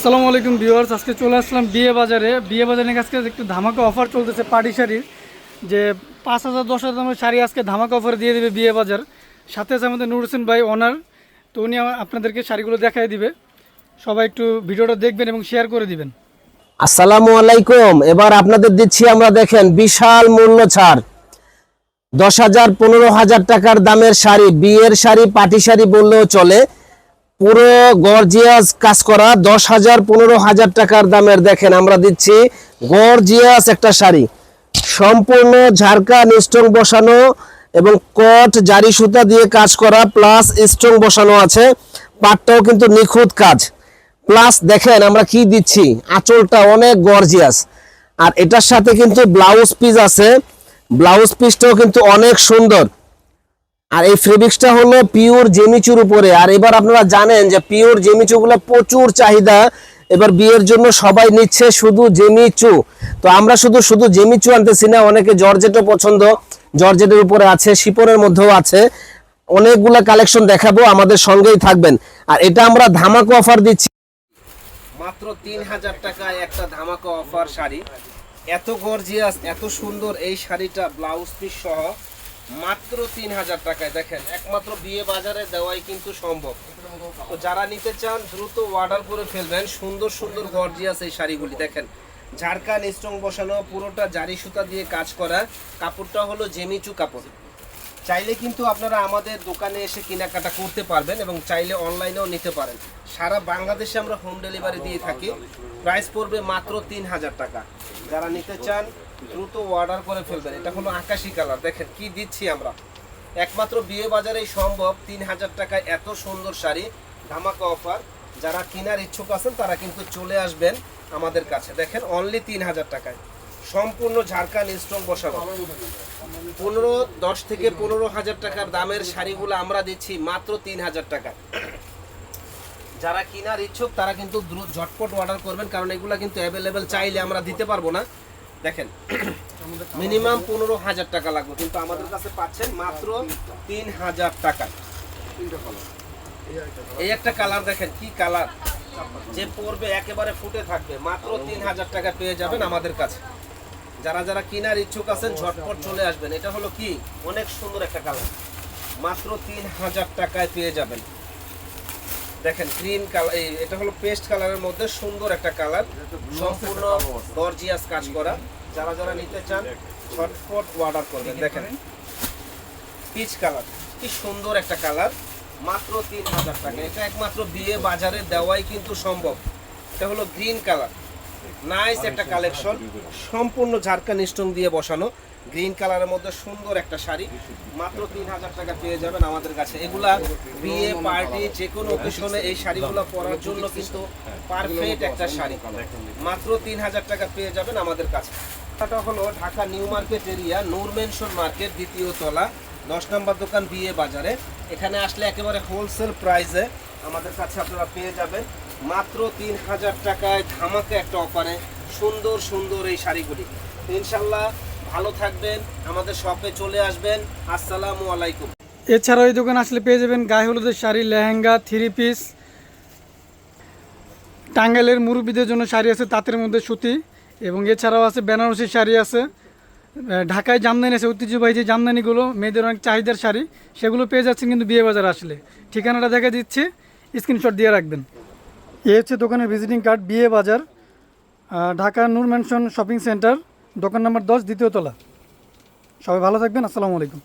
আসসালামু আলাইকুম ভিউয়ার্স, আজকে চলে আসলাম বিয়ে বাজারে নিয়ে আজকে একটু ধামাকা অফার চলতেছে পার্টি শাড়ির। যে 5,000 10,000 দামের শাড়ি আজকে ধামাকা অফার দিয়ে দেবে বিয়ে বাজার। সাথে আছে আমাদের নূর হোসেন ভাই ওনার, তো উনি আপনাদেরকে শাড়িগুলো দেখাই দিবে। সবাই একটু ভিডিওটা দেখবেন এবং শেয়ার করে দিবেন। আসসালামু আলাইকুম। এবার আপনাদের দিচ্ছি আমরা, দেখেন বিশাল মূল্য ছাড়, 10,000 15,000 টাকার দামের শাড়ি, বিয়ের শাড়ি পার্টি শাড়ি বললেও চলে, পুরো গর্জিয়াস কাজ করা 10,000 15,000 টাকার দামের। দেখেন আমরা দিচ্ছি গর্জিয়াস একটা শাড়ি, সম্পূর্ণ ঝাড়কা স্টোন বসানো এবং কট জারি সুতা দিয়ে কাজ করা, প্লাস স্টোন বসানো আছে, পাটটাও কিন্তু নিখুঁত কাজ। প্লাস দেখেন আমরা কি দিচ্ছি, আঁচলটা অনেক গর্জিয়াস, আর এটার সাথে কিন্তু ব্লাউজ পিস আছে, ব্লাউজ পিসটাও কিন্তু অনেক সুন্দর। আর এই ফেব্রিক্সটা হলো পিওর জেমিচুর উপরে। আর এবার আপনারা জানেন যে পিওর জেমিচুগুলো প্রচুর চাহিদা, এবার বিয়ের জন্য সবাই নিচ্ছে শুধু জেমিচু। তো আমরা শুধু জেমিচু আনতেছি না, অনেকে জর্জেটও পছন্দ, জর্জেটের উপরে আছে, শিপনের মধ্যেও আছে, অনেকগুলা কালেকশন দেখাবো, আমাদের সঙ্গেই থাকবেন। আর এটা আমরা ধামাকা অফার দিচ্ছি মাত্র 3,000 টাকায়, একটা ধামাকা অফার শাড়ি। এত গর্জিয়াস এত সুন্দর এই শাড়িটা ব্লাউজ পিস সহ মাত্র 3,000 টাকায়। দেখেন একমাত্র বিয়ে বাজারে দেওয়াই কিন্তু সম্ভব। তো যারা নিতে চান দ্রুত অর্ডার করে ফেলবেন। সুন্দর সুন্দর গর্জিয়াস এই শাড়িগুলি দেখেন, ঝাড়খান স্টোন বসানো, পুরোটা জারি সুতা দিয়ে কাজ করা, কাপড়টা হলো জেমিচু কাপড়। চাইলে কিন্তু আপনারা আমাদের দোকানে এসে কেনাকাটা করতে পারবেন এবং চাইলে অনলাইনেও নিতে পারেন। সারা বাংলাদেশে আমরা হোম ডেলিভারি দিয়ে থাকি। প্রাইস পড়বে মাত্র 3,000 টাকা। যারা নিতে চান দ্রুত অর্ডার করে ফেলবেন। এটা হলো আকাশি কালার, দেখেন কি দিচ্ছি আমরা, একমাত্র বিয়ে বাজারেই সম্ভব 3,000 টাকায় এত সুন্দর শাড়ি, ধামাকা অফার। যারা কেনার ইচ্ছুক আছেন তারা কিন্তু চলে আসবেন আমাদের কাছে। দেখেন অনলি 3,000 টাকায় সম্পূর্ণ ঝাড়খান স্টোন বসানো, 10 থেকে 15,000 টাকার দামের শাড়িগুলো আমরা দিচ্ছি মাত্র 3,000 টাকা। যারা কেনার ইচ্ছুক তারা কিন্তু ঝটপট অর্ডার করবেন, কারণ এগুলা কিন্তু অ্যাভেলেবেল চাইলে আমরা দিতে পারবো না। দেখেন মিনিমাম 15,000 টাকা লাগবে, কিন্তু আমাদের কাছে পাচ্ছেন মাত্র 3,000 টাকা। এই একটা কালার দেখেন, কি কালার, যে পরবে একেবারে ফুটে থাকবে, মাত্র 3,000 টাকা পেয়ে যাবেন আমাদের কাছে। যারা যারা কেনার ইচ্ছুক আছেন ঝটপট চলে আসবেন। এটা হলো কি অনেক সুন্দর একটা কালার, মাত্র 3,000 টাকায় পেয়ে যাবেন। দেখেন গ্রিন কালার, এটা হলো পেস্ট কালারের মধ্যে সুন্দর একটা কালার, সম্পূর্ণ গর্জিয়াস কাজ করা। যারা যারা নিতে চান ঝটপট অর্ডার করবেন। দেখেন পিচ কালার, কি সুন্দর একটা কালার, মাত্র 3,000 টাকা। এটা একমাত্র বিয়ে বাজারে দেওয়াই কিন্তু সম্ভব। এটা হলো গ্রিন কালার, নাইস একটা কালেকশন, সম্পূর্ণ ঝাড়খান স্টোন দিয়ে বসানো, গ্রিন কালারের মধ্যে সুন্দর একটা শাড়ি, মাত্র 3,000 টাকা পেয়ে যাবেন আমাদের কাছে। এগুলা বিয়ে পার্টি যে কোনো অকেশনে এই শাড়িগুলো পরার জন্য কিন্তু পারফেক্ট একটা শাড়ি, মাত্র 3,000 টাকা পেয়ে যাবেন আমাদের কাছে। এটা হলো ঢাকা নিউ মার্কেট এরিয়া, নূর মেনশন মার্কেট, দ্বিতীয় তলা, 10 নম্বর দোকান বিয়ে বাজারে। এখানে আসলে একেবারে হোলসেল প্রাইসে আমাদের কাছে আপনারা পেয়ে যাবেন মাত্র 3,000 টাকায় ধামাকা একটা অফারে সুন্দর সুন্দর এই শাড়িগুলি। ইনশাল্লাহ ভালো থাকবেন, আমাদের শপে চলে আসবেন। আসসালামু আলাইকুম। এছাড়াও এই দোকানে আসলে পেয়ে যাবেন গায়ে হলুদের শাড়ি, লেহেঙ্গা, 3 পিস, টাঙ্গাইলের মুরব্বীদের জন্য শাড়ি আছে তাঁতের মধ্যে সুতি, এবং এছাড়াও আছে বেনারসি শাড়ি আছে, ঢাকায় জামদানি আছে, ঐতিহ্যবাহী যে জামদানিগুলো মেয়েদের অনেক চাহিদার শাড়ি, সেগুলো পেয়ে যাচ্ছেন কিন্তু বিয়ে বাজার আসলে। ঠিকানাটা দেখে দিচ্ছি, স্ক্রিনশট দিয়ে রাখবেন। এই হচ্ছে দোকানের ভিজিটিং কার্ড, বিয়ে বাজার, ঢাকা নূর ম্যানশন শপিং সেন্টার, দোকান নম্বর 10, দ্বিতীয় তলা। সবাই ভালো থাকবেন, আসসালামু আলাইকুম।